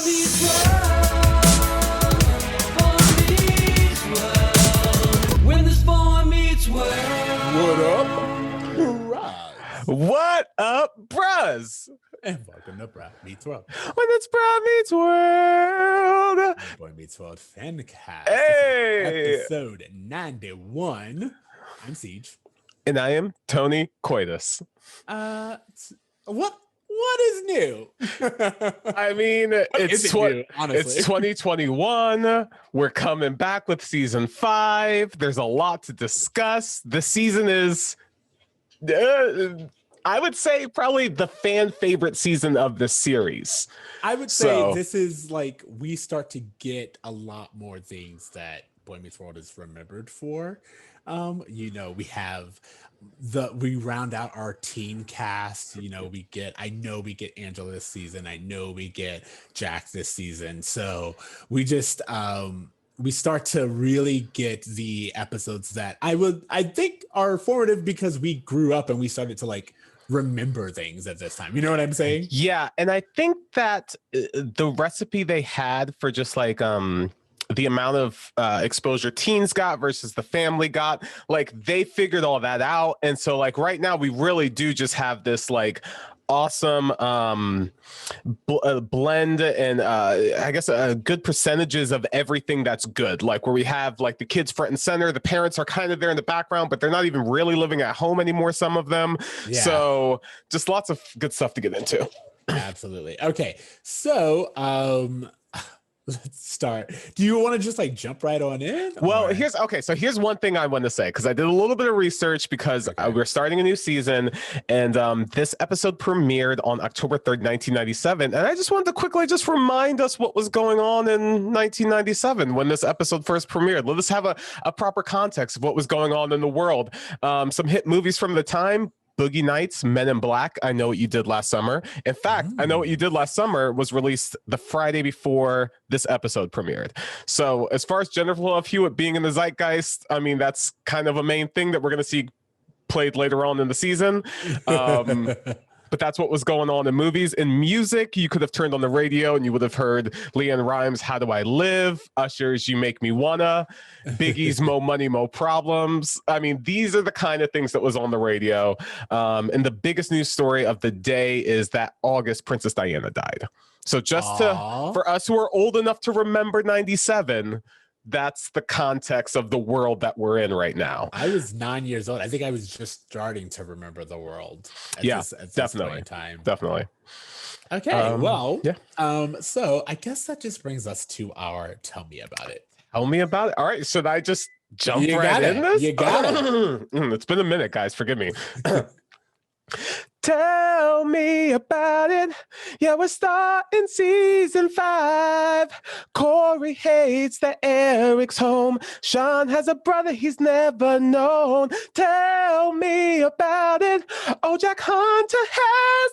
meets world. Boy meets world. When this boy meets world. What up, Bros? What up, bruz? And welcome to Bro Meets World. When it's Bro Meets World. Boy Meets World Fancast. Hey! Episode 91. I'm Ceej. And I am Tony Coitus. What is new? I mean, it's new, honestly? It's 2021. We're coming back with season 5. There's a lot to discuss. The season is, I would say, probably the fan favorite season of the series. I would say this is like we start to get a lot more things that Boy Meets World is remembered for. We round out our teen cast. We get Angela this season. I know we get Jack this season. So we just we start to really get the episodes that I think are formative because we grew up and we started to like remember things at this time. You know what I'm saying? Yeah, and I think that the recipe they had for just like the amount of exposure teens got versus the family got, like they figured all that out. And so like right now we really do just have this like awesome blend and I guess good percentages of everything that's good, like where we have like the kids front and center, the parents are kind of there in the background, but they're not even really living at home anymore, some of them. Yeah. So just lots of good stuff to get into. Absolutely. Okay, so let's start. Do you want to just like jump right on in? Well, here's one thing I want to say, because I did a little bit of research because we're starting a new season, and this episode premiered on October 3rd, 1997. And I just wanted to quickly just remind us what was going on in 1997 when this episode first premiered. Let us have a proper context of what was going on in the world. Some hit movies from the time: Boogie Nights, Men in Black, I Know What You Did Last Summer. In fact, I Know What You Did Last Summer was released the Friday before this episode premiered. So as far as Jennifer Love Hewitt being in the zeitgeist, I mean, that's kind of a main thing that we're going to see played later on in the season. But that's what was going on in movies. In music, you could have turned on the radio and you would have heard LeAnn Rimes' How Do I Live, Usher's You Make Me Wanna, Biggie's Mo Money, Mo Problems. I mean, these are the kind of things that was on the radio. And the biggest news story of the day is that August Princess Diana died. So just for us who are old enough to remember 97, that's the context of the world that we're in right now. I was 9 years old. I think I was just starting to remember the world. At this definitely. Time. Definitely. Okay. So I guess that just brings us to our Tell Me About It. Tell me about it. All right. Should I just jump right in this? You got it. It's been a minute, guys. Forgive me. Tell me about it. Yeah, we're starting season 5. Corey hates that Eric's home. Shawn has a brother he's never known. Tell me about it. Oh, Jack Hunter has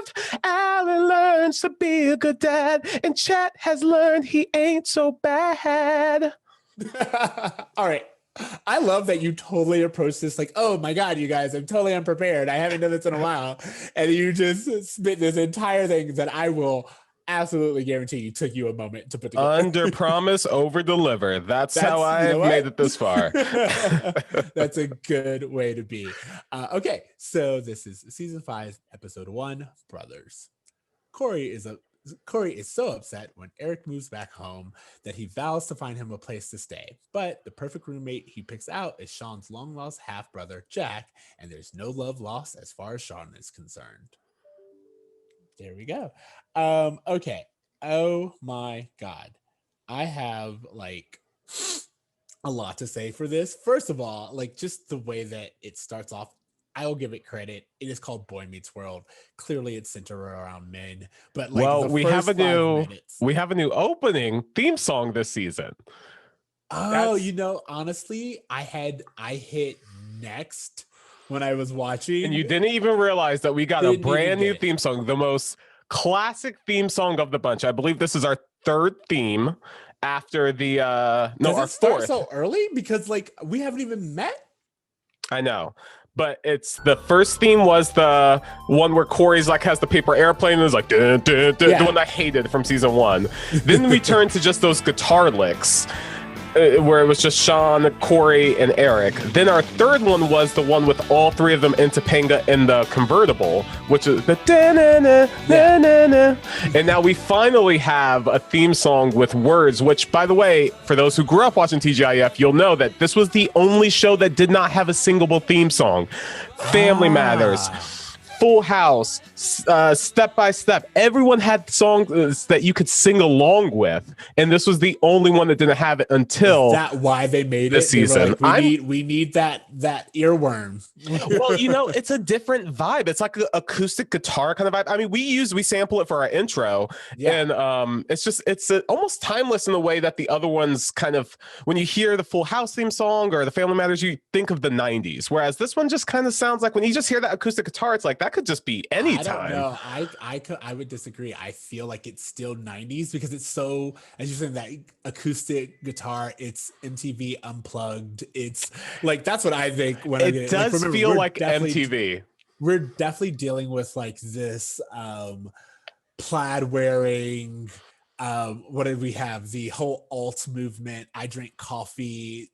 arrived. Alan learns to be a good dad. And Chet has learned he ain't so bad. All right. I love that you totally approach this like, oh my God, you guys, I'm totally unprepared. I haven't done this in a while. And you just spit this entire thing that I will absolutely guarantee you took you a moment to put together. Under promise, over deliver. That's how I've made it this far. That's a good way to be. Okay, so this is season 5, episode 1, Brothers. Corey is so upset when Eric moves back home that he vows to find him a place to stay. But the perfect roommate he picks out is Shawn's long-lost half-brother, Jack, and there's no love lost as far as Shawn is concerned. There we go. Okay. Oh my God. I have like a lot to say for this. First of all, like just the way that it starts off, I will give it credit. It is called Boy Meets World. Clearly, it's centered around men. But like, well, we have a new opening theme song this season. Oh, honestly, I hit next when I was watching, and you didn't even realize that we got a brand new theme song, the most classic theme song of the bunch. I believe this is our 3rd theme after the our 4th. So early because like we haven't even met. I know. but it's the first theme was the one where Corey's like has the paper airplane and is like dun, dun, dun, the one I hated from season 1. Then we turned to just those guitar licks. Where it was just Shawn, Corey, and Eric. Then our third one was the one with all 3 of them in Topanga in the convertible, which is the da-na-na-na-na-na. And now we finally have a theme song with words, which, by the way, for those who grew up watching TGIF, you'll know that this was the only show that did not have a singable theme song. Family Matters, Full House, Step by Step. Everyone had songs that you could sing along with, and this was the only one that didn't have it until. Is that why they made this it? Season. Like, we need that earworm. Well, you know, it's a different vibe. It's like an acoustic guitar kind of vibe. I mean, we sample it for our intro, and it's almost timeless in the way that the other ones kind of, when you hear the Full House theme song or the Family Matters, you think of the 90s. Whereas this one just kind of sounds like, when you just hear that acoustic guitar, it's like that could just be any time. I don't know. I would disagree. I feel like it's still 90s because it's so, as you're saying, that acoustic guitar, it's MTV Unplugged. It's like, that's what I think when I get it. Does feel like MTV. We're definitely dealing with like this plaid wearing, what did we have? The whole alt movement. I drink coffee.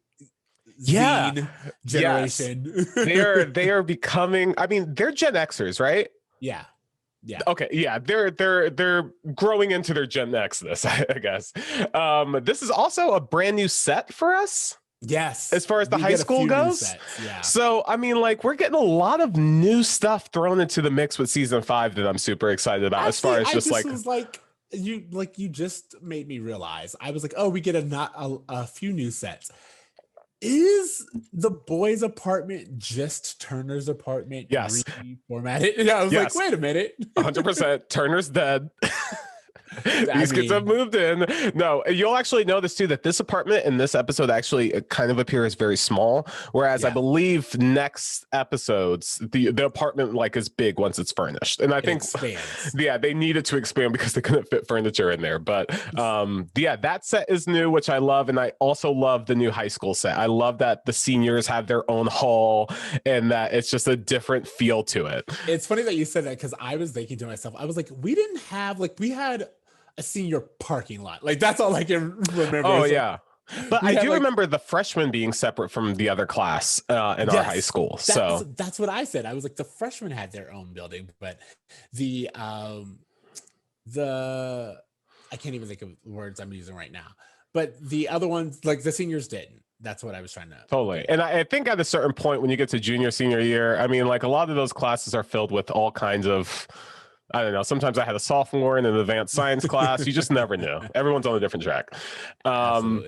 Zine generation. Yes. They are becoming, I mean, they're Gen Xers, right? Yeah. Okay. Yeah. They're growing into their Gen X-ness, I guess. This is also a brand new set for us. Yes. As far as the high school goes. Yeah. So, I mean, like, we're getting a lot of new stuff thrown into the mix with season 5 that I'm super excited about. As far as just was like, you just made me realize. I was like, oh, we get a few new sets. Is the boys' apartment just Turner's apartment? Yes. Reformatted. And I was like, wait a minute. 100%. Turner's dead. These kids have moved in. No, you'll actually notice too that this apartment in this episode actually kind of appears very small. Whereas I believe next episodes, the apartment like is big once it's furnished. And I think they needed to expand because they couldn't fit furniture in there. But that set is new, which I love. And I also love the new high school set. I love that the seniors have their own hall and that it's just a different feel to it. It's funny that you said that because I was thinking to myself, I was like, we didn't have, like, we had a senior parking lot. Like, that's all I can remember. Oh, yeah. But I do remember the freshmen being separate from the other class in our high school. That's what I said. I was like, the freshmen had their own building, but the I can't even think of the words I'm using right now. But the other ones, like the seniors didn't. That's what I was trying to. Totally. And I think at a certain point when you get to junior, senior year, I mean, like a lot of those classes are filled with all kinds of, I don't know. Sometimes I had a sophomore in an advanced science class. You just never knew. Everyone's on a different track. One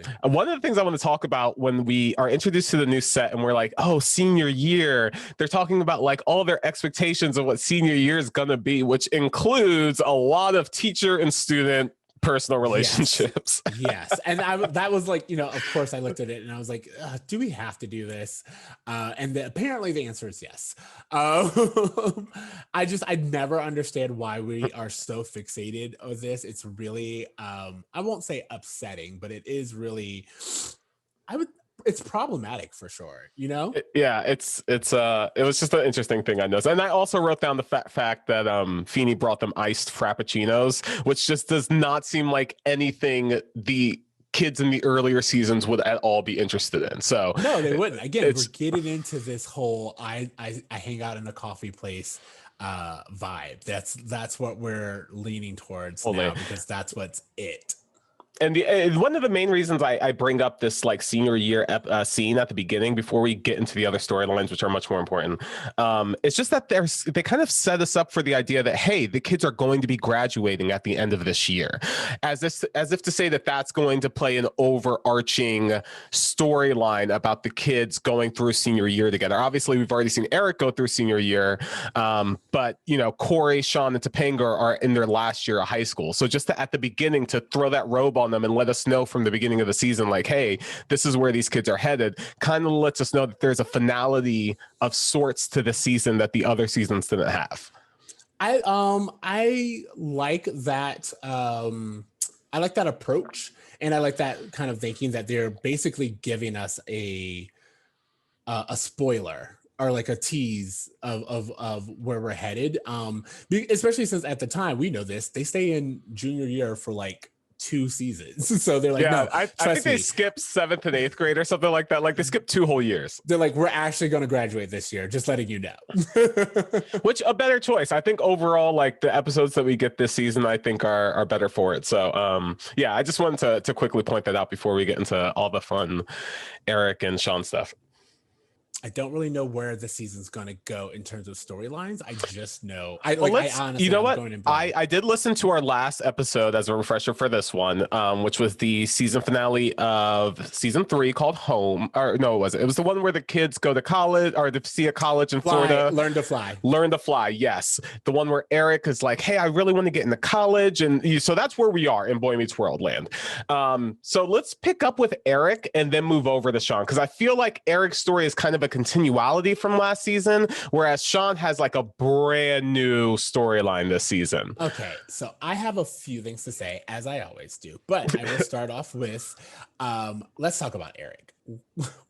of the things I want to talk about when we are introduced to the new set and we're like, oh, senior year, they're talking about like all their expectations of what senior year is going to be, which includes a lot of teacher and student personal relationships. Yes. And that was like, of course I looked at it and I was like, do we have to do this? And apparently the answer is yes. I never understand why we are so fixated on this. It's really, I won't say upsetting, but it is really, it's problematic for sure, it was just an interesting thing I noticed. And I also wrote down the fact that Feeney brought them iced frappuccinos, which just does not seem like anything the kids in the earlier seasons would at all be interested in. So no, they wouldn't. Again, we're getting into this whole I hang out in a coffee place vibe. That's what we're leaning towards now, because that's what's it. And one of the main reasons I bring up this like senior year scene at the beginning before we get into the other storylines, which are much more important, it's just that they kind of set us up for the idea that, hey, the kids are going to be graduating at the end of this year, as if to say that that's going to play an overarching storyline about the kids going through senior year together. Obviously, we've already seen Eric go through senior year, but Corey, Shawn, and Topanga are in their last year of high school. So just at the beginning to throw that robe on them and let us know from the beginning of the season, like, hey, this is where these kids are headed, kind of lets us know that there's a finality of sorts to the season that the other seasons didn't have. I like that. I like that approach, and I like that kind of thinking that they're basically giving us a spoiler are like a tease of where we're headed. Especially since at the time we know this, they stay in junior year for like 2 seasons. So they're like, Yeah, no, I think they skipped 7th and 8th grade or something like that. Like they skipped 2 whole years. They're like, we're actually going to graduate this year, just letting you know. Which a better choice. I think overall, like the episodes that we get this season, I think are better for it. So yeah, I just wanted to quickly point that out before we get into all the fun Eric and Shawn stuff. I don't really know where the season's going to go in terms of storylines. I just know. I honestly, you know I'm what? I did listen to our last episode as a refresher for this one, which was the season finale of season 3 called Home. Or no, it wasn't. It was the one where the kids go to college or to see a college in Florida. Learn to fly. Learn to fly. Yes. The one where Eric is like, hey, I really want to get into college. And so that's where we are in Boy Meets World land. So let's pick up with Eric and then move over to Shawn. Because I feel like Eric's story is kind of a continuality from last season, whereas Shawn has like a brand new storyline this season. Okay, so I have a few things to say, as I always do, but I will start off with let's talk about Eric.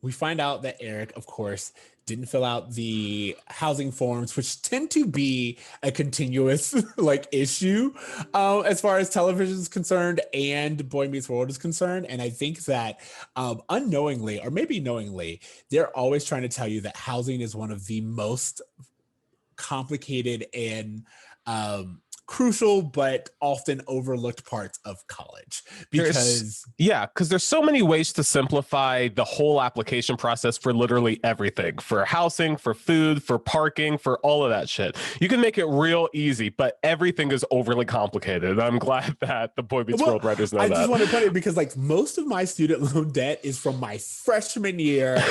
We find out that Eric, of course, didn't fill out the housing forms, which tend to be a continuous like issue as far as television is concerned and Boy Meets World is concerned. And I think that unknowingly or maybe knowingly, they're always trying to tell you that housing is one of the most complicated and crucial but often overlooked parts of college because there's so many ways to simplify the whole application process for literally everything, for housing, for food, for parking, for all of that shit. You can make it real easy, but everything is overly complicated. And I'm glad that the Boy Meets World writers know that. I just want to put it because like most of my student loan debt is from my freshman year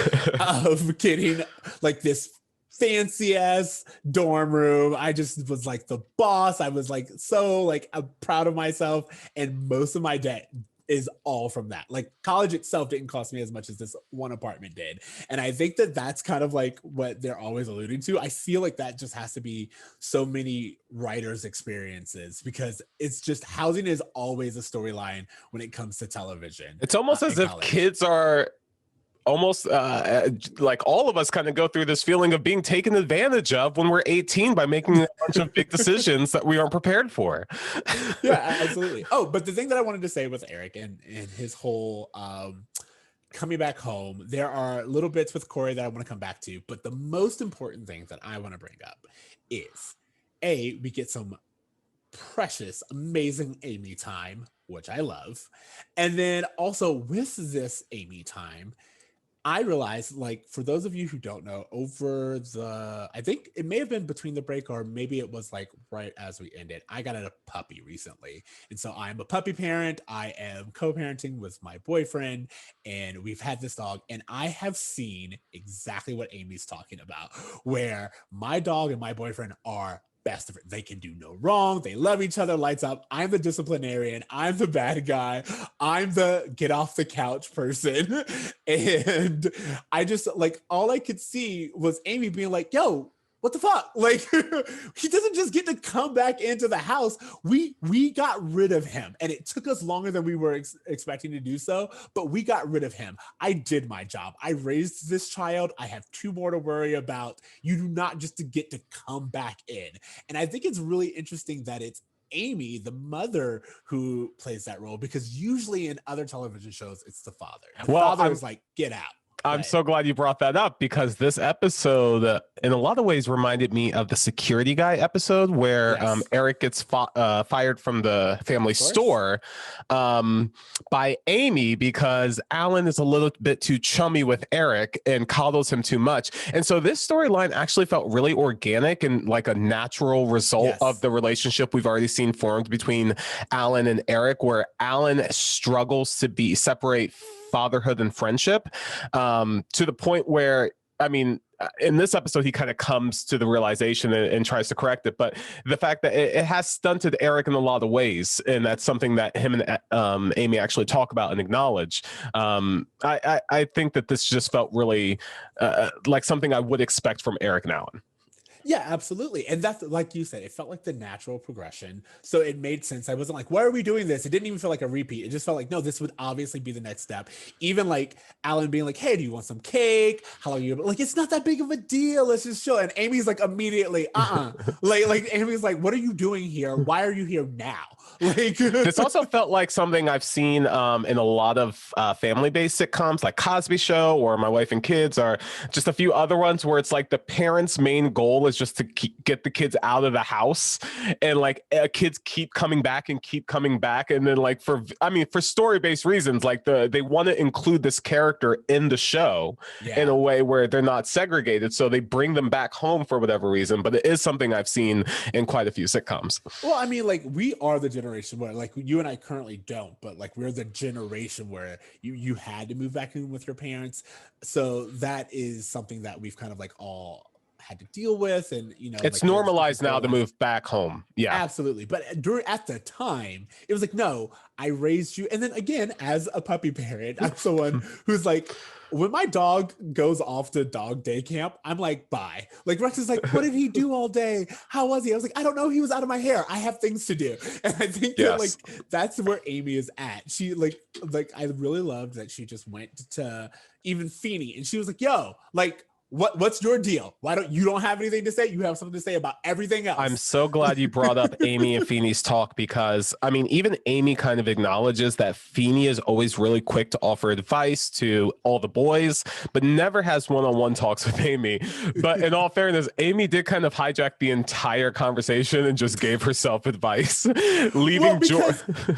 of getting like this fancy ass dorm room. I just was like the boss. I was like so like I'm proud of myself, and most of my debt is all from that. Like college itself didn't cost me as much as this one apartment did, and I think that that's kind of like what they're always alluding to. I feel like that just has to be so many writers' experiences because it's just housing is always a storyline when it comes to television. It's almost as if college. Kids are almost like all of us kind of go through this feeling of being taken advantage of when we're 18 by making a bunch of big decisions that we aren't prepared for. Yeah, absolutely. Oh, but the thing that I wanted to say with Eric and his whole coming back home, there are little bits with Corey that I want to come back to, but the most important thing that I want to bring up is we get some precious, amazing Amy time, which I love. And then also with this Amy time, I realized, like, for those of you who don't know, I think it may have been between the break or maybe it was like right as we ended, I got a puppy recently. And so I'm a puppy parent. I am co-parenting with my boyfriend and we've had this dog, and I have seen exactly what Amy's talking about, where my dog and my boyfriend are best of it. They can do no wrong. They love each other, lights up. I'm the disciplinarian. I'm the bad guy. I'm the get off the couch person. And I just like, all I could see was Amy being like, yo, what the fuck? Like, he doesn't just get to come back into the house. We got rid of him, and it took us longer than we were expecting to do so, but we got rid of him. I did my job. I raised this child. I have 2 more to worry about. You do not just to get to come back in. And I think it's really interesting that it's Amy, the mother, who plays that role, because usually in other television shows, it's the father. The father is like, get out. I'm so glad you brought that up, because this episode, in a lot of ways, reminded me of the Security Guy episode where Eric gets fired from the family store by Amy because Alan is a little bit too chummy with Eric and coddles him too much. And so this storyline actually felt really organic and like a natural result of the relationship we've already seen formed between Alan and Eric, where Alan struggles to separate fatherhood and friendship, to the point where, I mean, in this episode, he kind of comes to the realization and tries to correct it. But the fact that it has stunted Eric in a lot of ways, and that's something that him and Amy actually talk about and acknowledge. I think that this just felt really like something I would expect from Eric and Alan. Yeah, absolutely. And that's like you said, it felt like the natural progression. So it made sense. I wasn't like, why are we doing this? It didn't even feel like a repeat. It just felt like, no, this would obviously be the next step. Even like Alan being like, hey, do you want some cake? How long are you like, it's not that big of a deal. Let's just chill. And Amy's like immediately, like Amy's like, what are you doing here? Why are you here now? Like This also felt like something I've seen in a lot of family-based sitcoms like Cosby Show or My Wife and Kids, or just a few other ones where it's like the parents' main goal is just to get the kids out of the house, and like kids keep coming back and keep coming back, and then like for story-based reasons, like they want to include this character in the show in a way where they're not segregated, so they bring them back home for whatever reason. But it is something I've seen in quite a few sitcoms. Well, I mean, like we are the generation where like you and I currently don't, but like we're the generation where you had to move back in with your parents. So that is something that we've kind of like all had to deal with, and It's like normalized now to move back home. Yeah, absolutely. But at the time, it was like, no, I raised you. And then again, as a puppy parent, I'm someone who's like, when my dog goes off to dog day camp, I'm like, bye. Like Rex is like, what did he do all day? How was he? I was like, I don't know. He was out of my hair. I have things to do. And I think that like that's where Amy is at. She like I really loved that she just went to even Feeney, and she was like, yo, like, what's your deal? Why don't you have anything to say? You have something to say about everything else. I'm so glad you brought up Amy and Feeney's talk, because I mean, even Amy kind of acknowledges that Feeney is always really quick to offer advice to all the boys, but never has one-on-one talks with Amy. But in all fairness, Amy did kind of hijack the entire conversation and just gave herself advice, leaving George.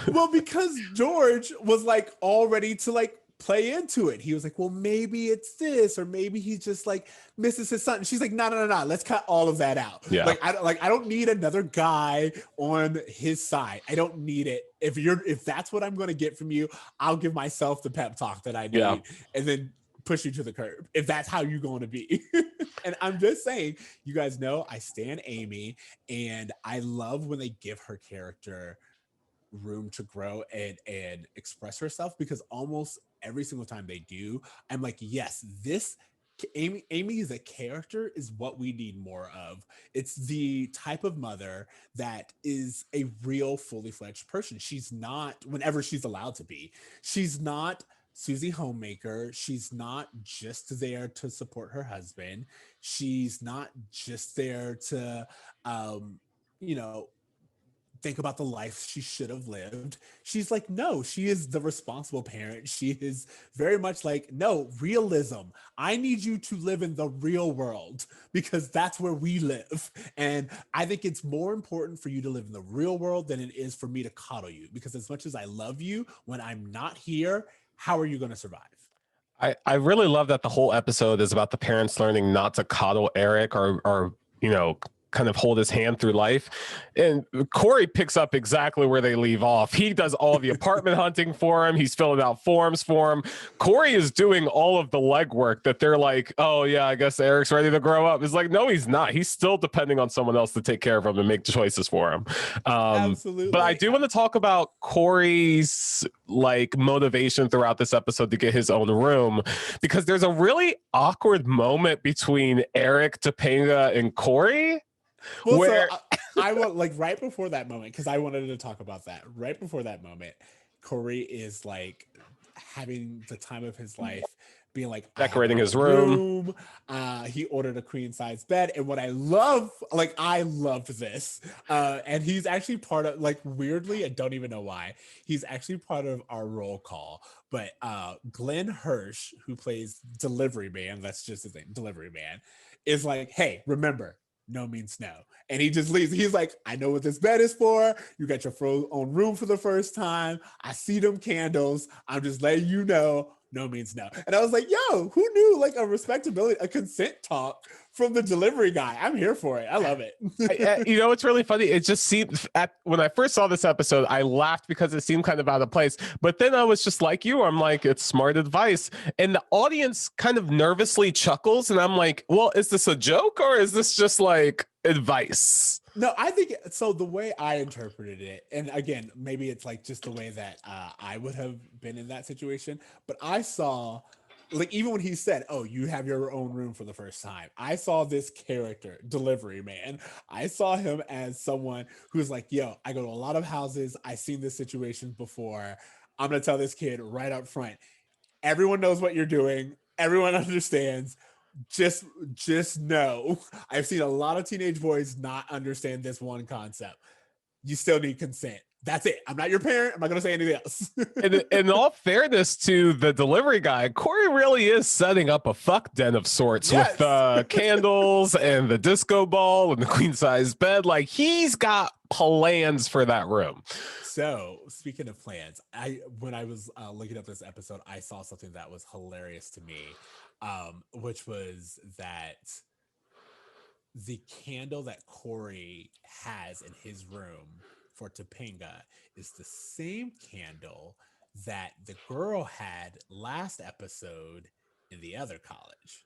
Well, because George was like all ready to like play into it. He was like, well, maybe it's this, or maybe he just like misses his son. And she's like, no, let's cut all of that out. Yeah. I don't need another guy on his side. I don't need it. If that's what I'm going to get from you, I'll give myself the pep talk that I need, and then push you to the curb if that's how you're going to be. And I'm just saying, you guys know I stan Amy, and I love when they give her character room to grow and express herself, because almost every single time they do, I'm like, yes, this Amy as a character is what we need more of. It's the type of mother that is a real fully fledged person. She's not, whenever she's allowed to be, she's not Susie Homemaker. She's not just there to support her husband. She's not just there to think about the life she should have lived. She's like, no, she is the responsible parent. She is very much like, no, realism. I need you to live in the real world, because that's where we live. And I think it's more important for you to live in the real world than it is for me to coddle you, because as much as I love you, when I'm not here, how are you going to survive? I really love that the whole episode is about the parents learning not to coddle Eric or kind of hold his hand through life. And Corey picks up exactly where they leave off. He does all the apartment hunting for him. He's filling out forms for him. Corey is doing all of the legwork that they're like, oh yeah, I guess Eric's ready to grow up. It's like, no, he's not. He's still depending on someone else to take care of him and make choices for him. Absolutely. But I do want to talk about Corey's like motivation throughout this episode to get his own room, because there's a really awkward moment between Eric, Topanga, and Corey. Well, where so I want like right before that moment, because I wanted to talk about that. Right before that moment, Corey is like having the time of his life, being like decorating his room. He ordered a queen size bed, and what I love, like I loved this. And he's actually part of, like, weirdly, I don't even know why, he's actually part of our roll call. But Glenn Hirsch, who plays Delivery Man, that's just his name, Delivery Man, is like, hey, remember, no means no. And he just leaves. He's like, I know what this bed is for. You got your own room for the first time. I see them candles. I'm just letting you know, no means no. And I was like, yo, who knew like a respectability, a consent talk from the delivery guy? I'm here for it. I love it. It's really funny. It just seemed, when I first saw this episode, I laughed because it seemed kind of out of place. But then I was just like you, I'm like, it's smart advice. And the audience kind of nervously chuckles. And I'm like, well, is this a joke or is this just like advice? No, I think so. The way I interpreted it, and again, maybe it's like just the way that I would have been in that situation, but I saw like even when he said, "Oh, you have your own room for the first time," I saw this character, delivery man. I saw him as someone who's like, "Yo, I go to a lot of houses. I've seen this situation before. I'm gonna tell this kid right up front. Everyone knows what you're doing. Everyone understands. Just know. I've seen a lot of teenage boys not understand this one concept. You still need consent. That's it. I'm not your parent. I'm not going to say anything else." In all fairness to the delivery guy, Corey really is setting up a fuck den of sorts Yes. with candles and the disco ball and the queen size bed. Like he's got plans for that room. So, speaking of plans, when I was looking up this episode, I saw something that was hilarious to me, which was that the candle that Corey has in his room for Topanga is the same candle that the girl had last episode in the other college.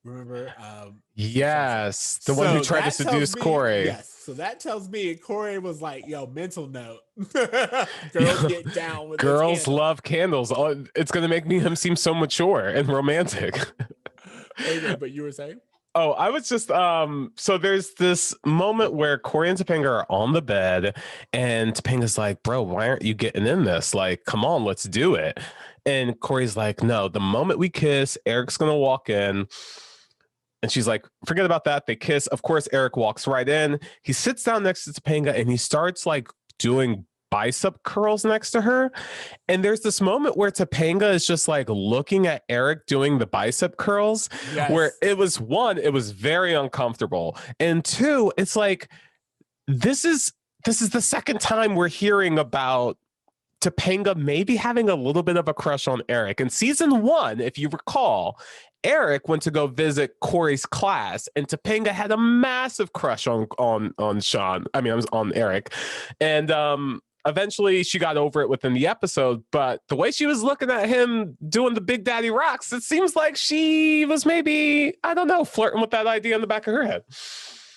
Remember? Yes, the one who tried to seduce Corey. Yes. So that tells me Corey was like, "Yo, mental note. Girls get down with girls this candle." love candles. Oh, it's gonna make him seem so mature and romantic. Okay, but you were saying? Oh, I was just so there's this moment where Corey and Topanga are on the bed and Topanga's like, "Bro, why aren't you getting in this? Like, come on, let's do it." And Corey's like, "No, the moment we kiss, Eric's gonna walk in." And she's like, "Forget about that." They kiss. Of course, Eric walks right in. He sits down next to Topanga and he starts like doing bicep curls next to her. And there's this moment where Topanga is just like looking at Eric doing the bicep curls, where it was very uncomfortable. And two, it's like, this is the second time we're hearing about Topanga maybe having a little bit of a crush on Eric. In season 1, if you recall, Eric went to go visit Corey's class, and Topanga had a massive crush on Shawn. I mean, I was on Eric, and eventually she got over it within the episode. But the way she was looking at him doing the Big Daddy Rocks, it seems like she was maybe, I don't know, flirting with that idea in the back of her head.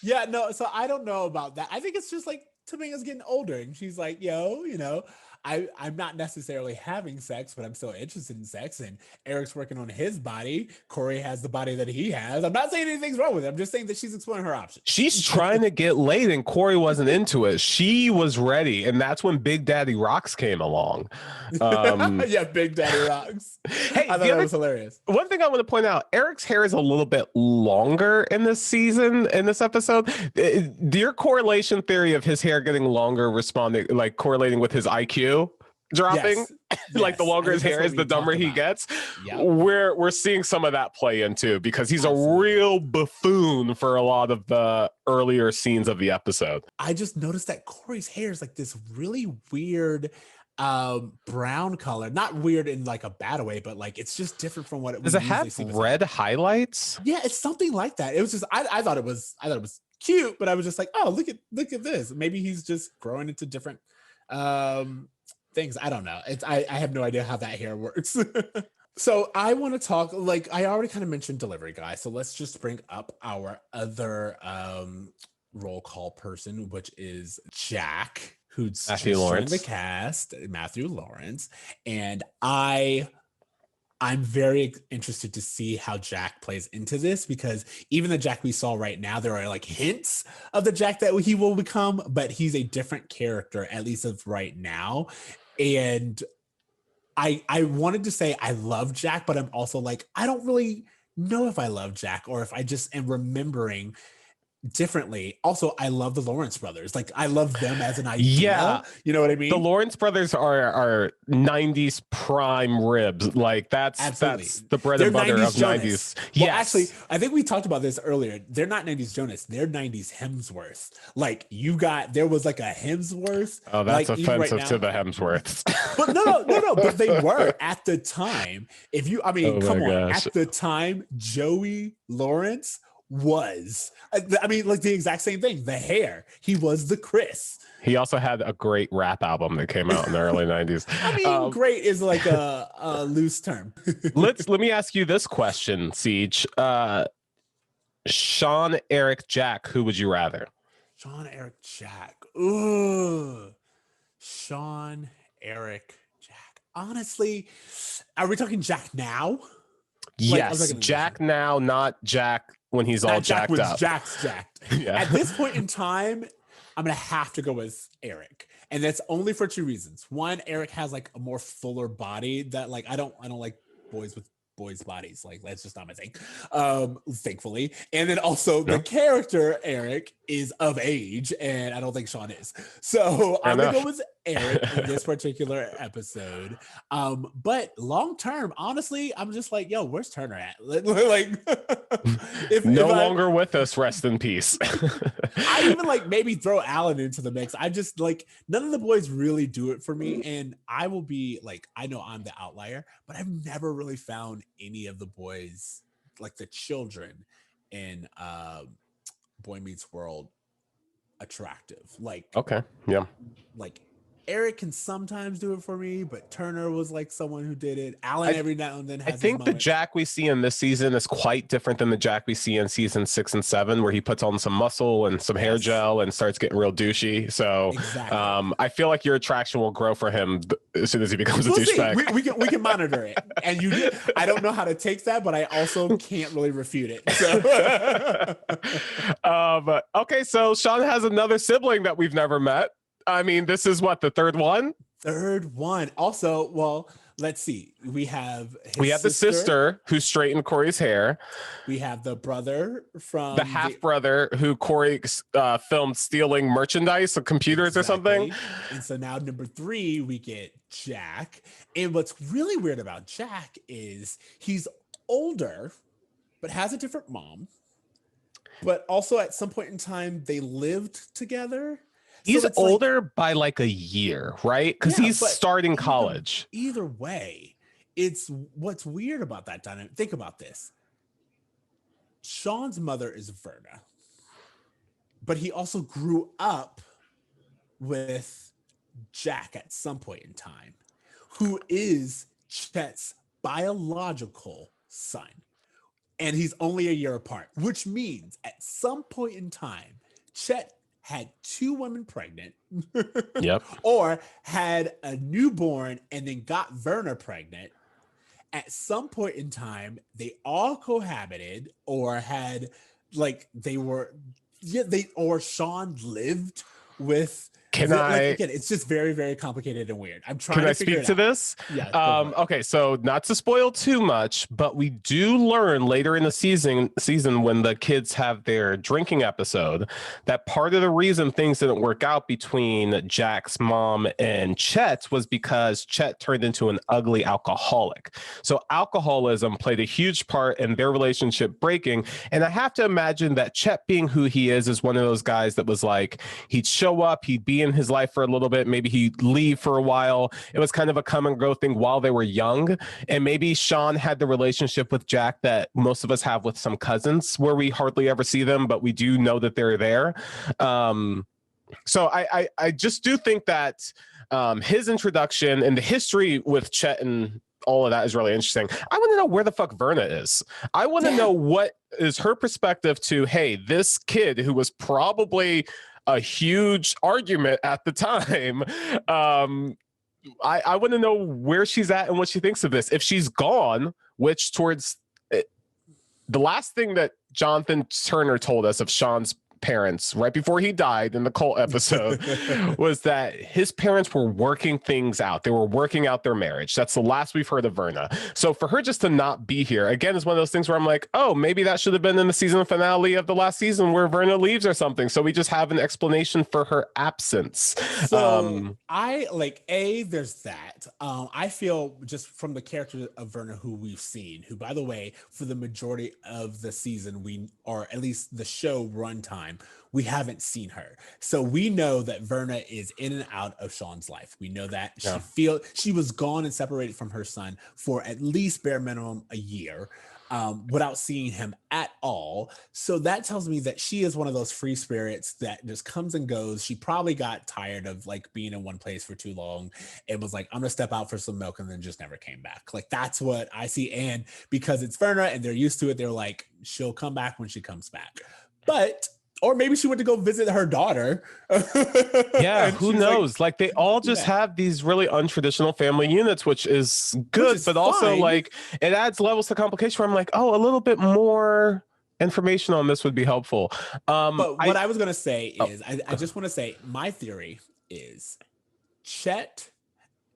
Yeah, no. So I don't know about that. I think it's just like Topanga's getting older, and she's like, "Yo, I'm not necessarily having sex, but I'm still interested in sex." And Eric's working on his body. Corey has the body that he has. I'm not saying anything's wrong with it. I'm just saying that she's exploring her options. She's trying to get laid, and Corey wasn't into it. She was ready, and that's when Big Daddy Rocks came along. Yeah, Big Daddy Rocks. Hey, I thought that was hilarious. One thing I want to point out, Eric's hair is a little bit longer in this season, in this episode. Your correlation theory of his hair getting longer correlating with his IQ dropping, like the longer his hair is, the dumber he gets. Yep. We're seeing some of that play in too, because he's a real buffoon for a lot of the earlier scenes of the episode. I just noticed that Corey's hair is like this really weird brown color. Not weird in like a bad way, but like it's just different from what it was. Does it have red highlights? Yeah, it's something like that. It was just I thought it was cute, but I was just like, "Oh, look at this." Maybe he's just growing into different things. I don't know. I have no idea how that hair works. So I want to talk, like I already kind of mentioned delivery guy. So let's just bring up our other roll call person, which is Jack, who's Matthew Lawrence, the cast, Matthew Lawrence. And I'm very interested to see how Jack plays into this, because even the Jack we saw right now, there are like hints of the Jack that he will become, but he's a different character, at least of right now. And I wanted to say I love Jack, but I'm also like, I don't really know if I love Jack or if I just am remembering differently. Also, I love the Lawrence brothers. Like I love them as an idea. Yeah, you know what I mean? The Lawrence brothers are 90s prime ribs. Like that's the bread and butter of 90s. Well, actually, I think we talked about this earlier. They're not 90s Jonas. They're 90s Hemsworth. Like there was like a Hemsworth. Oh, that's like, offensive right to the Hemsworths. But no. But they were at the time. Come on. At the time, Joey Lawrence was, like the exact same thing. The hair. He was the Chris. He also had a great rap album that came out in the early 90s. Great is like a loose term. Let me ask you this question, Ceej. Shawn, Eric, Jack, who would you rather? Shawn, Eric, Jack. Ooh. Shawn, Eric, Jack. Honestly, are we talking Jack now? Yes, Jack now, not Jack when he's all jacked up. Jack's jacked. Yeah. At this point in time, I'm gonna have to go with Eric, and that's only for two reasons. One, Eric has like a more fuller body that like I don't like boys with boys' bodies. Like that's just not my thing. Thankfully, and then also the character Eric is of age, and I don't think Shawn is. So I'm gonna go with Eric in this particular episode. But long term, honestly, I'm just like, yo, where's Turner at? Like, if longer with us, rest in peace. I even like maybe throw Alan into the mix. I just like none of the boys really do it for me, and I will be like, I know I'm the outlier, but I've never really found any of the boys, like the children in Boy Meets World, attractive. Like, okay, yeah, like Eric can sometimes do it for me, but Turner was like someone who did it. Alan every now and then has I think the Jack we see in this season is quite different than the Jack we see in season 6 and 7, where he puts on some muscle and some hair gel and starts getting real douchey. So I feel like your attraction will grow for him as soon as he becomes a douchebag. We can monitor it. And I don't know how to take that, but I also can't really refute it. So. Okay, so Shawn has another sibling that we've never met. I mean, this is what, the third one? Third one. Also, well, let's see. We have the sister who straightened Corey's hair. We have the brother from the half brother who Corey filmed stealing merchandise or computers or something. And so now number 3, we get Jack. And what's really weird about Jack is he's older, but has a different mom. But also at some point in time, they lived together. He's older by like a year, right? Because he's starting college. Either way, it's what's weird about that dynamic. Think about this. Shawn's mother is Verna, but he also grew up with Jack at some point in time, who is Chet's biological son. And he's only a year apart, which means at some point in time, Chet had 2 women pregnant, or had a newborn and then got Verna pregnant. At some point in time, they all cohabited, or had like or Shawn lived with. Again, it's just very, very complicated and weird. I'm trying to figure it out. Can I speak to this? Yeah. Okay, so not to spoil too much, but we do learn later in the season when the kids have their drinking episode that part of the reason things didn't work out between Jack's mom and Chet was because Chet turned into an ugly alcoholic. So alcoholism played a huge part in their relationship breaking. And I have to imagine that Chet, being who he is one of those guys that was like, he'd show up, he'd be in his life for a little bit, maybe he'd leave for a while. It was kind of a come and go thing while they were young. And maybe Shawn had the relationship with Jack that most of us have with some cousins, where we hardly ever see them, but we do know that they're there. So I just do think that his introduction and the history with Chet and all of that is really interesting. I want to know where the fuck Verna is. I want to know what is her perspective to, hey, this kid who was probably a huge argument at the time. I want to know where she's at and what she thinks of this. If she's gone, which towards it, the last thing that Jonathan Turner told us of Shawn's parents right before he died in the cult episode was that his parents were working things out. They were working out their marriage. That's the last we've heard of Verna. So for her just to not be here again is one of those things where I'm like, oh, maybe that should have been in the season finale of the last season where Verna leaves or something. So we just have an explanation for her absence. So there's that. I feel just from the character of Verna, who we've seen, who, by the way, for the majority of the season, or at least the show runtime, we haven't seen her. So we know that Verna is in and out of Shawn's life. We know that she was gone and separated from her son for at least bare minimum a year. Without seeing him at all. So that tells me that she is one of those free spirits that just comes and goes. She probably got tired of like being in one place for too long and was like, I'm gonna step out for some milk, and then just never came back. Like, that's what I see. And because it's Verna and they're used to it, they're like, she'll come back when she comes back. But Or maybe she went to go visit her daughter. Yeah, And who she's knows? Like they all do just that. have these really untraditional family units, which is good, Which is but also fine. like it adds levels to complication where I'm like, oh, a little bit more information on this would be helpful. But what I was going to say Oh, is, I just want to say my theory is Chet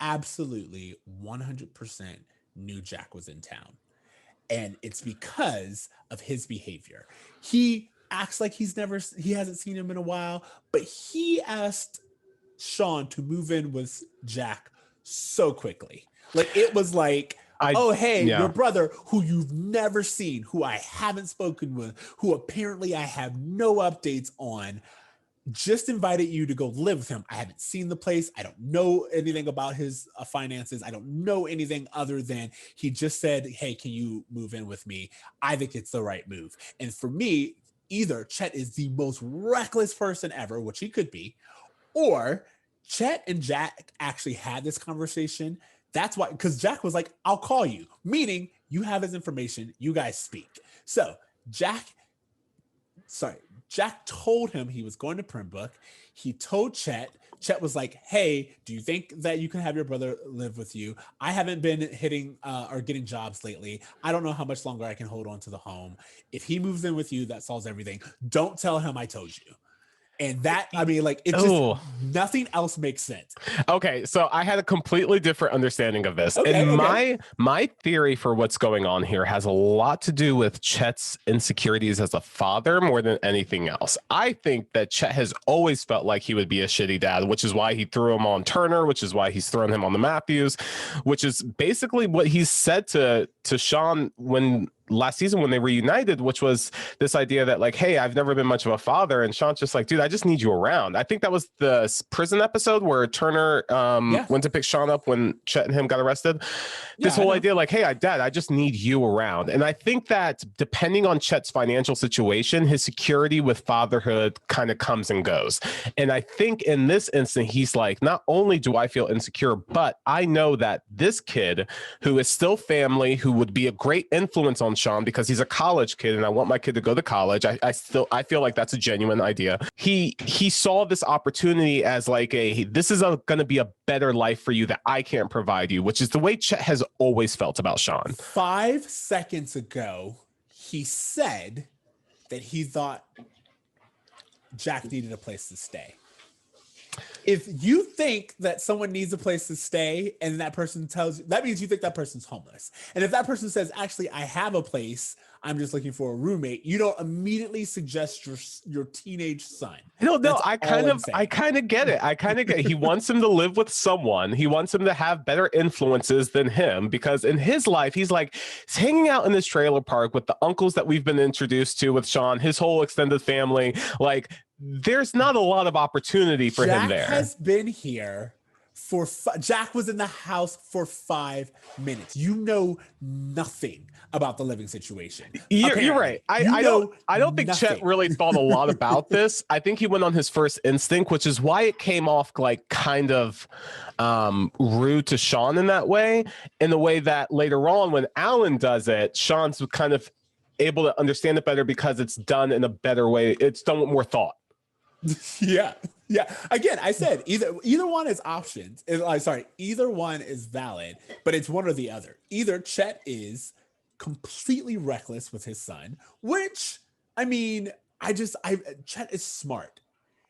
absolutely 100% knew Jack was in town. And it's because of his behavior. He acts like he hasn't seen him in a while, but he asked Shawn to move in with Jack so quickly. Like it was like, oh, hey, yeah. your brother who you've never seen, who I haven't spoken with, who apparently I have no updates on, just invited you to go live with him. I haven't seen the place. I don't know anything about his finances. I don't know anything other than he just said, hey, can you move in with me? I think it's the right move. And for me, either Chet is the most reckless person ever, which he could be, or Chet and Jack actually had this conversation. That's why, because Jack was like, I'll call you, meaning you have his information, you guys speak. So Jack told him he was going to Pembroke. He told Chet. Chet was like, hey, do you think that you can have your brother live with you? I haven't been hitting or getting jobs lately. I don't know how much longer I can hold on to the home. If he moves in with you, that solves everything. Don't tell him I told you. And that, I mean, like, it just, nothing else makes sense. Okay, so I had a completely different understanding of this. Okay, And okay. my theory for what's going on here has a lot to do with Chet's insecurities as a father more than anything else. I think that Chet has always felt like he would be a shitty dad, which is why he threw him on Turner, which is why he's thrown him on the Matthews, which is basically what he said to Shawn when last season when they reunited, which was this idea that like, hey, I've never been much of a father. And Shawn's just like, dude, I just need you around. I think that was the prison episode where Turner went to pick Shawn up when Chet and him got arrested. This whole idea like, hey, Dad, I just need you around. And I think that depending on Chet's financial situation, his security with fatherhood kind of comes and goes. And I think in this instant, he's like, not only do I feel insecure, but I know that this kid who is still family, who would be a great influence on Shawn because he's a college kid and I want my kid to go to college. I feel like that's a genuine idea. He saw this opportunity as like this is going to be a better life for you that I can't provide you, which is the way Chet has always felt about Shawn. 5 seconds ago, he said that he thought Jack needed a place to stay. If you think that someone needs a place to stay and that person tells you, that means you think that person's homeless. And if that person says, actually, I have a place, I'm just looking for a roommate, you don't immediately suggest your teenage son. No, That's I kind of get it. He wants him to live with someone. He wants him to have better influences than him because in his life, he's hanging out in this trailer park with the uncles that we've been introduced to with Shawn, his whole extended family. Like, there's not a lot of opportunity for him there. Jack has been here for Jack was in the house for 5 minutes. You know nothing about the living situation. You're right. I don't think nothing. Chet really thought a lot about this. I think he went on his first instinct, which is why it came off like kind of rude to Shawn in that way. In the way that later on, when Alan does it, Shawn's kind of able to understand it better because it's done in a better way. It's done with more thought. Yeah. Again, I said either one is options. Either one is valid, but it's one or the other. Either Chet is completely reckless with his son, which I mean, Chet is smart.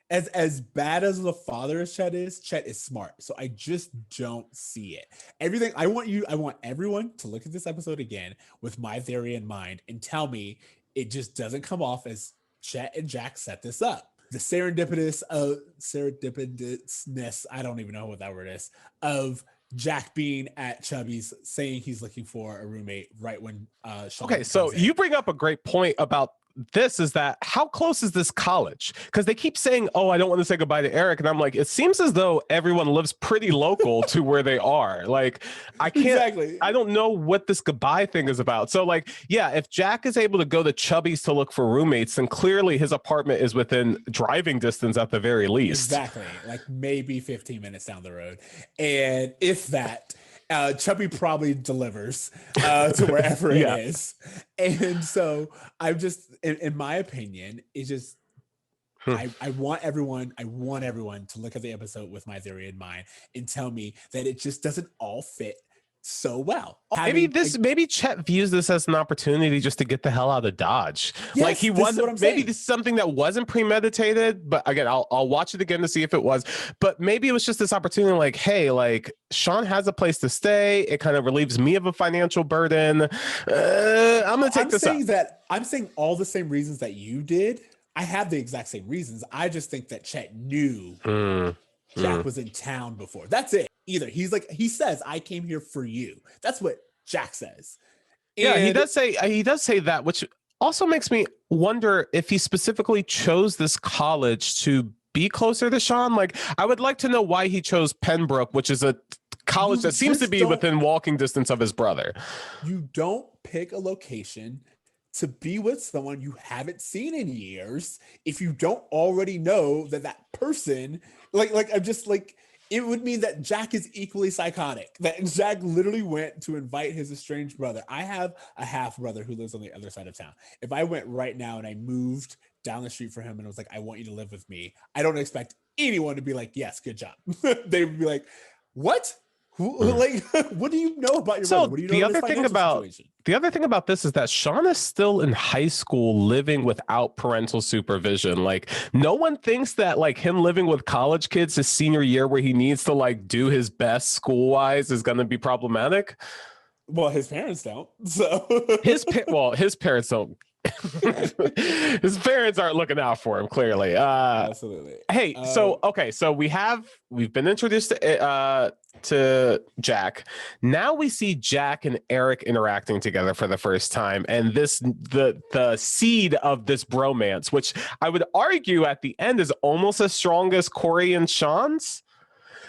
As bad as the father as Chet is smart. So I just don't see it. I want everyone to look at this episode again with my theory in mind and tell me it just doesn't come off as Chet and Jack set this up. The serendipitousness, I don't even know what that word is, of Jack being at Chubby's saying he's looking for a roommate right when Shawn Okay, so you bring up a great point about this is that how close is this college? Because they keep saying, oh, I don't want to say goodbye to Eric. And I'm like, it seems as though everyone lives pretty local to where they are. Like, I can't, exactly. I don't know what this goodbye thing is about. So like, yeah, if Jack is able to go to Chubby's to look for roommates, then clearly his apartment is within driving distance at the very least. Exactly. Like maybe 15 minutes down the road. And if that, Chubby probably delivers to wherever it is. And so I'm just, in my opinion, it's just I want everyone to look at the episode with my theory in mind and tell me that it just doesn't all fit so well. Maybe Chet views this as an opportunity just to get the hell out of Dodge. Yes, like he this was is what I'm maybe saying. this is something that wasn't premeditated, but again, I'll watch it again to see if it was. But maybe it was just this opportunity, like, hey, like Shawn has a place to stay. It kind of relieves me of a financial burden. I'm gonna take this up. I'm saying all the same reasons that you did. I have the exact same reasons. I just think that Chet knew Jack was in town before. That's it. Either he says, "I came here for you." That's what Jack says. Yeah, he does say that, which also makes me wonder if he specifically chose this college to be closer to Shawn. Like, I would like to know why he chose Pembroke, which is a college that seems to be within walking distance of his brother. You don't pick a location to be with someone you haven't seen in years if you don't already know that person, I'm just like, it would mean that Jack is equally psychotic, that Jack literally went to invite his estranged brother. I have a half brother who lives on the other side of town. If I went right now and I moved down the street for him and was like, I want you to live with me, I don't expect anyone to be like, yes, good job. They would be like, what? Like, what do you know about your brother? What do you know about the other thing about this is that Shawn is still in high school living without parental supervision. Like, no one thinks that like him living with college kids his senior year where he needs to like do his best school wise is going to be problematic. Well, his parents don't. So his parents don't. His parents aren't looking out for him, clearly. Absolutely. Hey, so we've been introduced to Jack. Now we see Jack and Eric interacting together for the first time, and the seed of this bromance, which I would argue at the end is almost as strong as Corey and Shawn's.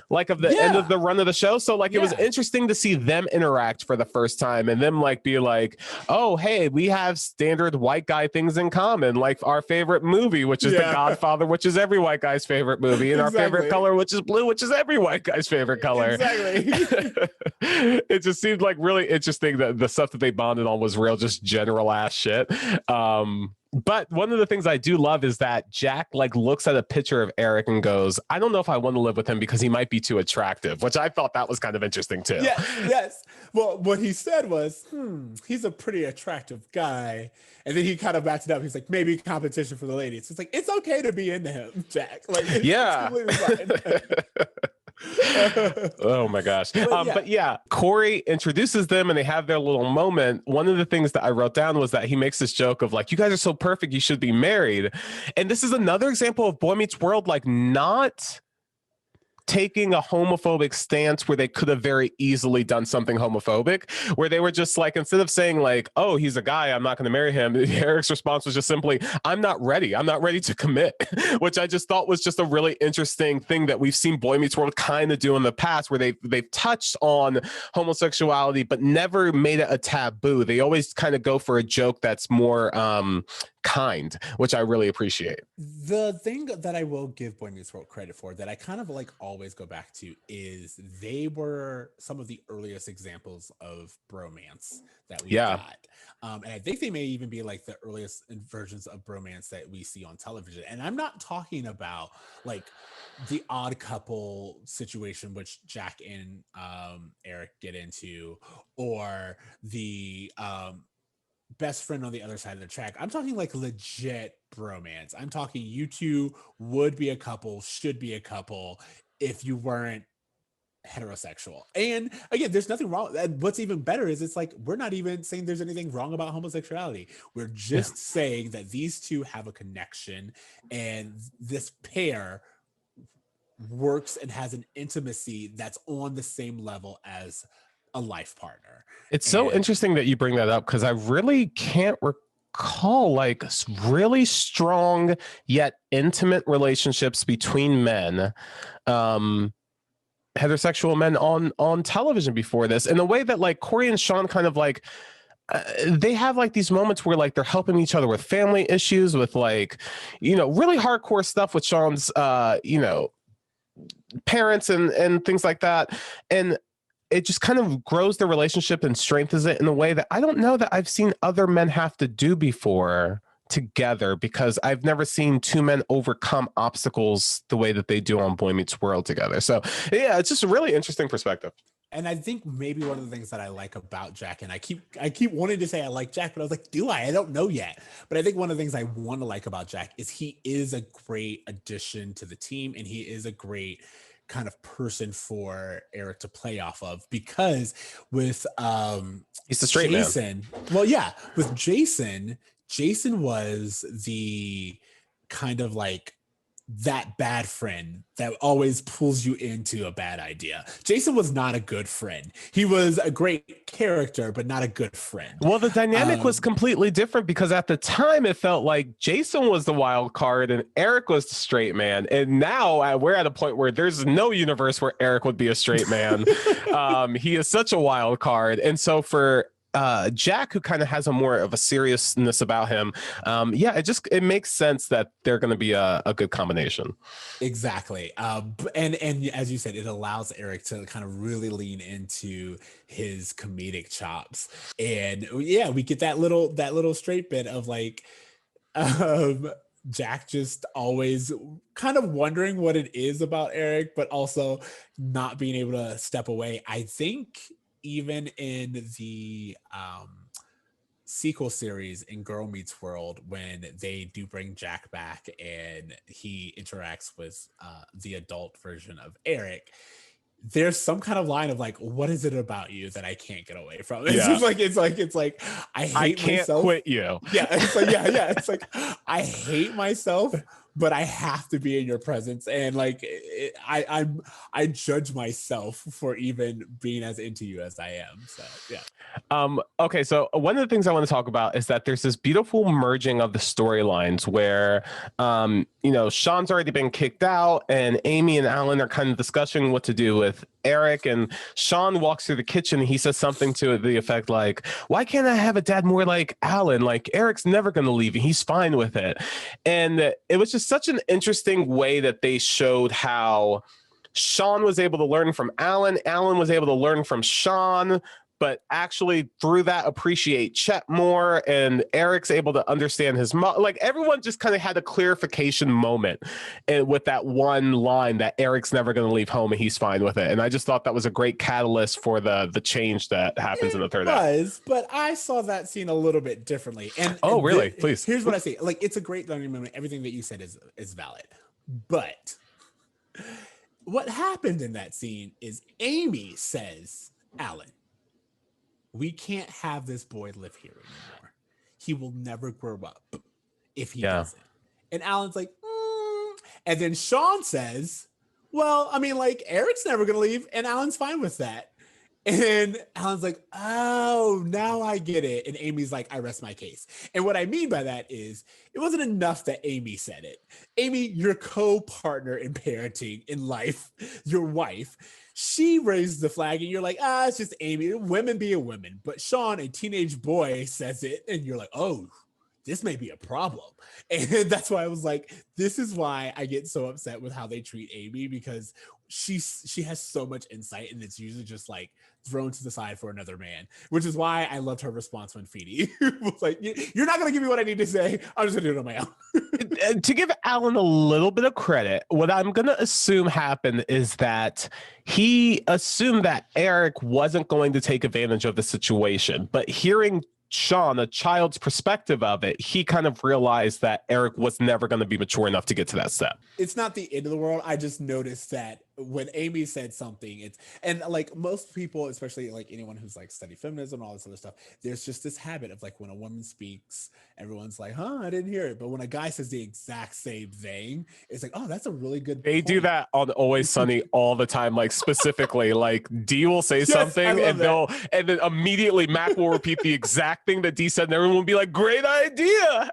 Like of the end of the run of the show. So like it was interesting to see them interact for the first time and them like be like, oh, hey, we have standard white guy things in common, like our favorite movie, which is The Godfather, which is every white guy's favorite movie, and our favorite color, which is blue, which is every white guy's favorite color. Exactly. It just seemed like really interesting that the stuff that they bonded on was real, just general ass shit. But one of the things I do love is that Jack like looks at a picture of Eric and goes, I don't know if I want to live with him because he might be too attractive, which I thought that was kind of interesting too. Yes. Well, what he said was, he's a pretty attractive guy. And then he kind of backed it up. He's like, maybe competition for the ladies. It's like, it's okay to be into him, Jack. Like, it's completely fine. Oh my gosh. But yeah, Corey introduces them and they have their little moment. One of the things that I wrote down was that he makes this joke of like, you guys are so perfect, you should be married. And this is another example of Boy Meets World, like not taking a homophobic stance where they could have very easily done something homophobic, where they were just like, instead of saying like, oh, he's a guy, I'm not going to marry him, Eric's response was just simply, I'm not ready to commit, which I just thought was just a really interesting thing that we've seen Boy Meets World kind of do in the past, where they've touched on homosexuality but never made it a taboo. They always kind of go for a joke that's more kind, which I really appreciate. The thing that I will give Boy Meets World credit for, that I kind of like always go back to, is they were some of the earliest examples of bromance that we got. And I think they may even be like the earliest versions of bromance that we see on television. And I'm not talking about like the Odd Couple situation, which Jack and Eric get into, or the best friend on the other side of the track. I'm talking like legit bromance. I'm talking you two would be a couple, should be a couple if you weren't heterosexual. And again, there's nothing wrong. And what's even better is it's like, we're not even saying there's anything wrong about homosexuality. We're just saying that these two have a connection and this pair works and has an intimacy that's on the same level as a life partner. It's so interesting that you bring that up, because I really can't recall like really strong yet intimate relationships between men, heterosexual men on television before this, in a way that like Corey and Shawn kind of like they have like these moments where like they're helping each other with family issues, with like, you know, really hardcore stuff with Shawn's you know, parents and things like that. And it just kind of grows the relationship and strengthens it in a way that I don't know that I've seen other men have to do before together, because I've never seen two men overcome obstacles the way that they do on Boy Meets World together. So yeah, it's just a really interesting perspective. And I think maybe one of the things that I like about Jack, and I keep wanting to say I like Jack, but I was like, do I? I don't know yet. But I think one of the things I want to like about Jack is he is a great addition to the team, and he is a great kind of person for Eric to play off of, because with He's the straight Jason, well, yeah, with Jason was the kind of like that bad friend that always pulls you into a bad idea. Jason was not a good friend. He was a great character, but not a good friend. Well, the dynamic was completely different, because at the time it felt like Jason was the wild card and Eric was the straight man. And now we're at a point where there's no universe where Eric would be a straight man. He is such a wild card. And so for Jack, who kind of has a more of a seriousness about him, it makes sense that they're going to be a good combination. Exactly. And as you said, it allows Eric to kind of really lean into his comedic chops. And yeah, we get that little straight bit of like Jack just always kind of wondering what it is about Eric, but also not being able to step away. I think even in the sequel series in Girl Meets World, when they do bring Jack back and he interacts with the adult version of Eric, there's some kind of line of like, what is it about you that I can't get away from? It's just like, it's like, I can't myself. Quit you. Yeah. It's like, yeah. It's like, I hate myself, but I have to be in your presence. And like, I judge myself for even being as into you as I am. So yeah. Okay, so one of the things I want to talk about is that there's this beautiful merging of the storylines where, Shawn's already been kicked out, and Amy and Alan are kind of discussing what to do with Eric, and Shawn walks through the kitchen and he says something to the effect like, why can't I have a dad more like Alan? Like, Eric's never going to leave and he's fine with it. And it was just such an interesting way that they showed how Shawn was able to learn from Alan was able to learn from Shawn, but actually through that appreciate Chet more, and Eric's able to understand his mom. Like, everyone just kind of had a clarification moment with that one line that Eric's never going to leave home and he's fine with it. And I just thought that was a great catalyst for the change that happens in the third act. But I saw that scene a little bit differently. And really? Please. Here's what I say. Like, it's a great learning moment. Everything that you said is valid. But what happened in that scene is Amy says, Alan, we can't have this boy live here anymore. He will never grow up if he doesn't. And Alan's like, And then Shawn says, well, I mean, like, Eric's never going to leave, and Alan's fine with that. And Alan's like, oh, now I get it. And Amy's like, I rest my case. And what I mean by that is, it wasn't enough that Amy said it. Amy, your co-partner in parenting, in life, your wife, she raised the flag, and you're like, it's just Amy, women being women. But Shawn, a teenage boy, says it, and you're like, oh, this may be a problem. And that's why I was like, this is why I get so upset with how they treat Amy, because she has so much insight, and it's usually just like thrown to the side for another man, which is why I loved her response when Feedy was like, you're not going to give me what I need to say. I'm just going to do it on my own. To give Alan a little bit of credit, what I'm going to assume happened is that he assumed that Eric wasn't going to take advantage of the situation, but hearing Shawn, a child's perspective of it, he kind of realized that Eric was never going to be mature enough to get to that step. It's not the end of the world. I just noticed that when Amy said something, and like most people, especially like anyone who's like studied feminism and all this other stuff, there's just this habit of like when a woman speaks, everyone's like, I didn't hear it. But when a guy says the exact same thing, it's like, oh, that's a really good They point. do that on Always Sunny all the time, like specifically, like Dee will say something and then immediately Mac will repeat the exact thing that Dee said, and everyone will be like, great idea.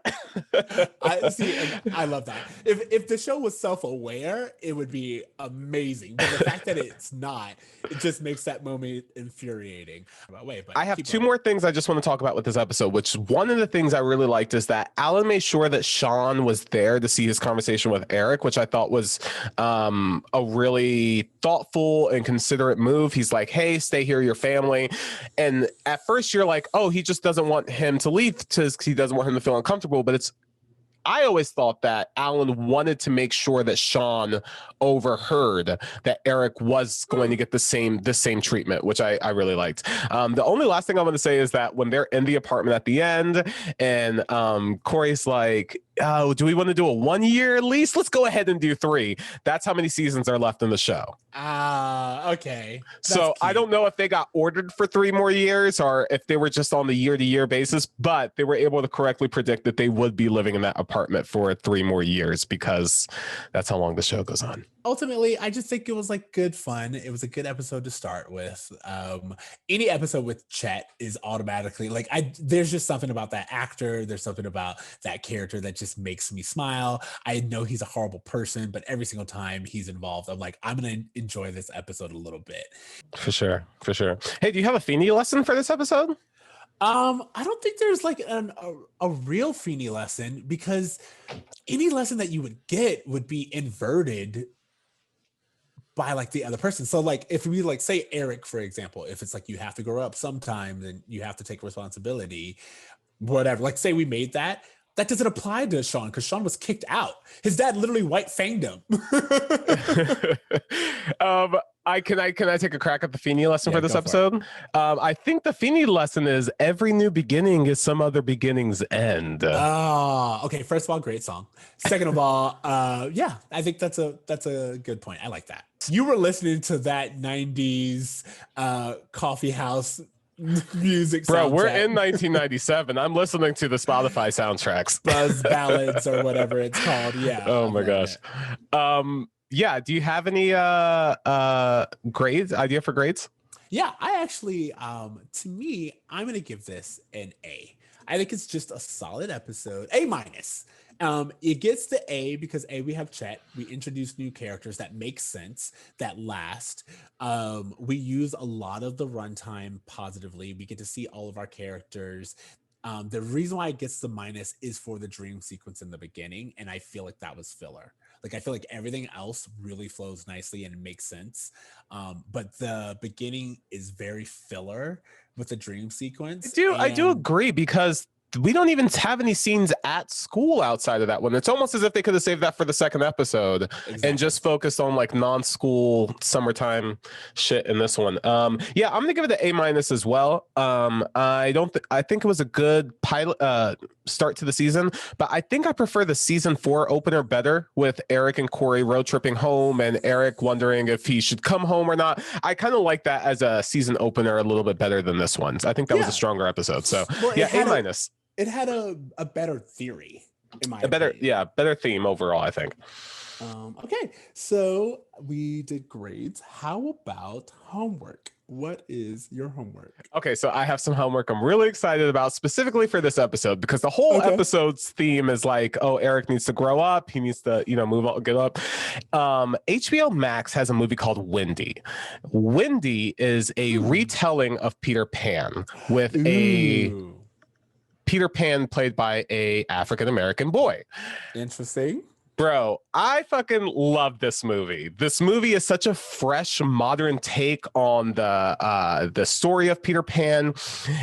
I love that. If the show was self-aware, it would be amazing. amazing. But the fact that it's not, it just makes that moment infuriating. Wait, but I have keep two going. more things I just want to talk about with this episode, which one of the things I really liked is that Alan made sure that Shawn was there to see his conversation with Eric, which I thought was a really thoughtful and considerate move. He's like, hey, stay here, your family. And at first you're like, oh, he just doesn't want him to leave because he doesn't want him to feel uncomfortable. But I always thought that Alan wanted to make sure that Shawn overheard that Eric was going to get the same treatment, which I really liked. The only last thing I want to say is that when they're in the apartment at the end and Corey's like, oh, do we want to do a 1 year lease? Let's go ahead and do 3. That's how many seasons are left in the show. Okay. That's So cute. I don't know if they got ordered for 3 more years or if they were just on the year-to-year basis, but they were able to correctly predict that they would be living in that apartment for 3 more years because that's how long the show goes on. Ultimately, I just think it was like good fun. It was a good episode to start with. Any episode with Chet is automatically like, there's just something about that actor. There's something about that character that just makes me smile. I know he's a horrible person, but every single time he's involved, I'm like, I'm going to enjoy this episode a little bit. For sure. Hey, do you have a Feeny lesson for this episode? I don't think there's like a real Feeny lesson, because any lesson that you would get would be inverted by like the other person. So like if we like say Eric, for example, if it's like you have to grow up sometime, then you have to take responsibility, whatever. Like say we made that doesn't apply to Shawn because Shawn was kicked out. His dad literally white fanged him. Can I take a crack at the Feeny lesson for this go for episode? I think the Feeny lesson is every new beginning is some other beginning's end. Okay. First of all, great song. Second of all, yeah, I think that's a good point. I like that. You were listening to that 90s coffee house music, bro. soundtrack. We're in 1997. I'm listening to the Spotify soundtracks, Buzz ballads or whatever it's called. Yeah. Oh my gosh. Yeah. Do you have any idea for grades? Yeah, I actually, to me, I'm gonna give this an A. I think it's just a solid episode. A minus. It gets the A because A, we have Chet. We introduce new characters that make sense, that last. We use a lot of the runtime positively. We get to see all of our characters. The reason why it gets the minus is for the dream sequence in the beginning, and I feel like that was filler. Like I feel like everything else really flows nicely and makes sense, but the beginning is very filler with the dream sequence. I do agree because we don't even have any scenes at school outside of that one. It's almost as if they could have saved that for the second episode. Exactly. And just focused on like non-school summertime shit in this one. Yeah, I'm gonna give it an A- as well. I think it was a good pilot start to the season, but I think I prefer the season 4 opener better, with Eric and Corey road tripping home and Eric wondering if he should come home or not. I kind of like that as a season opener a little bit better than this one. I think that was a stronger episode. So yeah, A-. It had a better theory, in my opinion. Better theme overall, I think. Okay, so we did grades. How about homework? What is your homework? Okay, so I have some homework I'm really excited about specifically for this episode, because the whole episode's theme is like, oh, Eric needs to grow up. He needs to, move on, get up. HBO Max has a movie called Wendy. Wendy is a retelling of Peter Pan with a Peter Pan played by a African-American boy. Interesting. Bro, I fucking love this movie. This movie is such a fresh, modern take on the story of Peter Pan.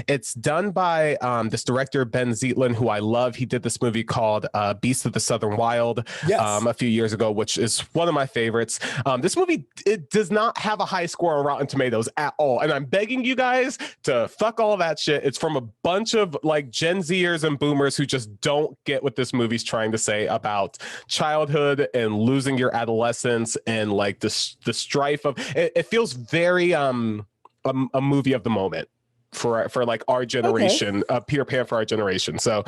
It's done by this director, Ben Zeitlin, who I love. He did this movie called Beasts of the Southern Wild a few years ago, which is one of my favorites. This movie, it does not have a high score on Rotten Tomatoes at all. And I'm begging you guys to fuck all that shit. It's from a bunch of like Gen Zers and boomers who just don't get what this movie's trying to say about childhood and losing your adolescence and like the strife of it. It feels very a movie of the moment for like our generation, Peter Pan for our generation. So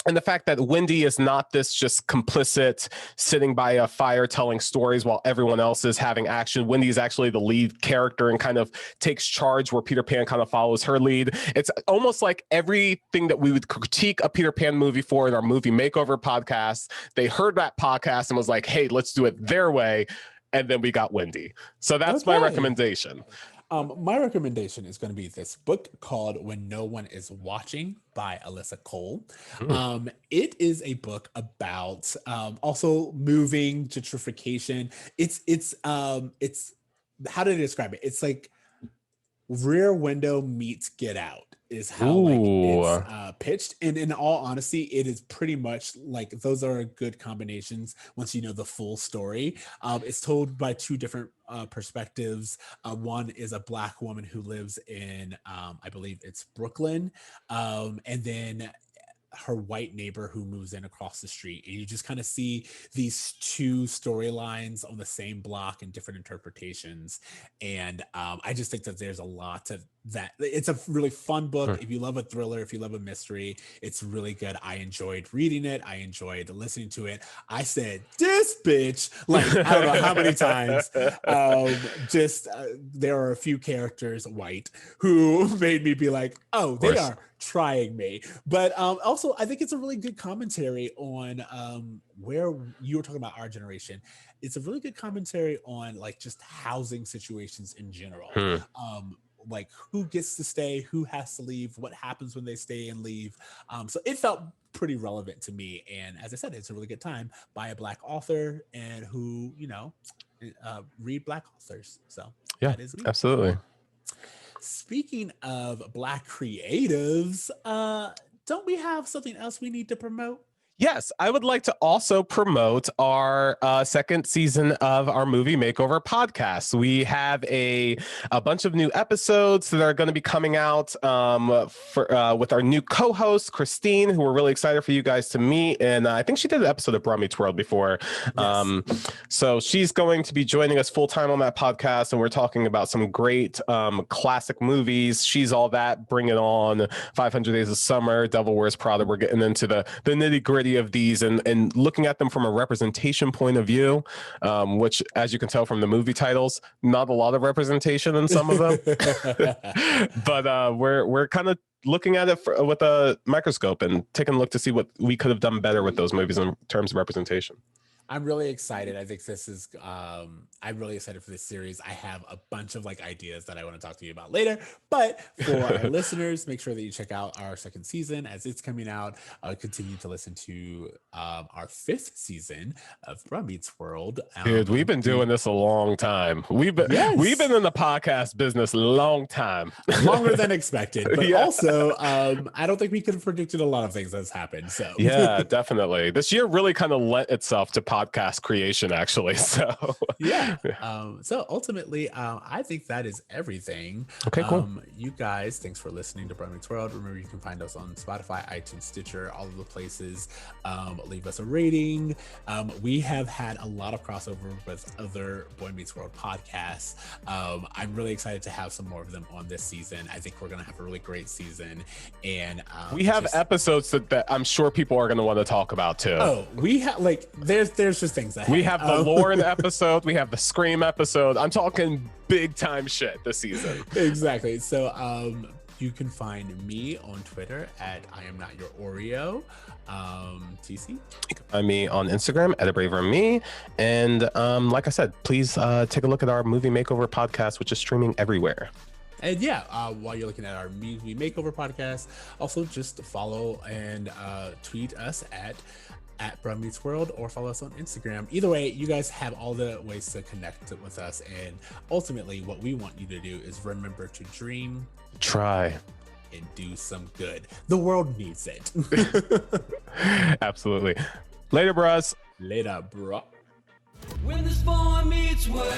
and the fact that Wendy is not this just complicit sitting by a fire telling stories while everyone else is having action. Wendy is actually the lead character and kind of takes charge where Peter Pan kind of follows her lead. It's almost like everything that we would critique a Peter Pan movie for in our movie makeover podcast. They heard that podcast and was like, hey, let's do it their way. and then we got Wendy. So that's my Okay. recommendation. My recommendation is going to be this book called When No One Is Watching by Alyssa Cole. It is a book about also moving, gentrification. It's how did I describe it? It's like Rear Window meets Get Out is how like it's pitched, and in all honesty it is pretty much like those are good combinations once you know the full story. It's told by two different perspectives. One is a Black woman who lives in I believe it's Brooklyn, and then her white neighbor who moves in across the street, and you just kind of see these two storylines on the same block and different interpretations. And I just think that there's a lot to that. It's a really fun book. If you love a thriller, if you love a mystery, it's really good. I enjoyed reading it. I enjoyed listening to it. I said, this bitch, like, I don't know how many times. There are a few characters, white, who made me be like, oh, they are trying me. But also, I think it's a really good commentary on where you were talking about our generation. It's a really good commentary on like just housing situations in general. Like who gets to stay, who has to leave, what happens when they stay and leave. So it felt pretty relevant to me. And as I said, it's a really good time by a Black author and who, you know, read Black authors. So yeah, that is me. Absolutely. Speaking of Black creatives, don't we have something else we need to promote? Yes, I would like to also promote our second season of our movie makeover podcast. We have a bunch of new episodes that are going to be coming out with our new co-host, Christine, who we're really excited for you guys to meet. And I think she did an episode of Bromance World before. Yes. So she's going to be joining us full time on that podcast. And we're talking about some great classic movies. She's All That, Bring It On, 500 Days of Summer, Devil Wears Prada. We're getting into the nitty gritty of these and looking at them from a representation point of view, which, as you can tell from the movie titles, not a lot of representation in some of them. But we're kind of looking at it with a microscope and taking a look to see what we could have done better with those movies in terms of representation. I'm really excited. I think this is, I'm really excited for this series. I have a bunch of like ideas that I want to talk to you about later, but for our listeners, make sure that you check out our second season as it's coming out. Continue to listen to our fifth season of Bromance World. Dude, we've been doing this a long time. We've been in the podcast business a long time. Longer than expected, but also I don't think we could have predicted a lot of things that's happened. So yeah, definitely. This year really kind of lent itself to podcast creation, actually. So so ultimately I think that is everything. Okay, cool. You guys, thanks for listening to Bromance World. Remember, you can find us on Spotify, iTunes, Stitcher, all of the places. Leave us a rating. We have had a lot of crossover with other Boy Meets World podcasts. I'm really excited to have some more of them on this season. I think we're gonna have a really great season, and we have episodes that I'm sure people are going to want to talk about too. Oh, we have like there's just things that we have the Lauren episode, we have the Scream episode. I'm talking big time shit this season. Exactly. So you can find me on Twitter at I am not your Oreo. TC, you can find me on Instagram at @braverme. And like I said, please take a look at our movie makeover podcast, which is streaming everywhere. And while you're looking at our movie makeover podcast, also just follow and tweet us at Bromance World or follow us on Instagram. Either way, you guys have all the ways to connect with us. And ultimately, what we want you to do is remember to dream, try, and do some good. The world needs it. Absolutely. Later, bros. Later, bro. When this boy meets world.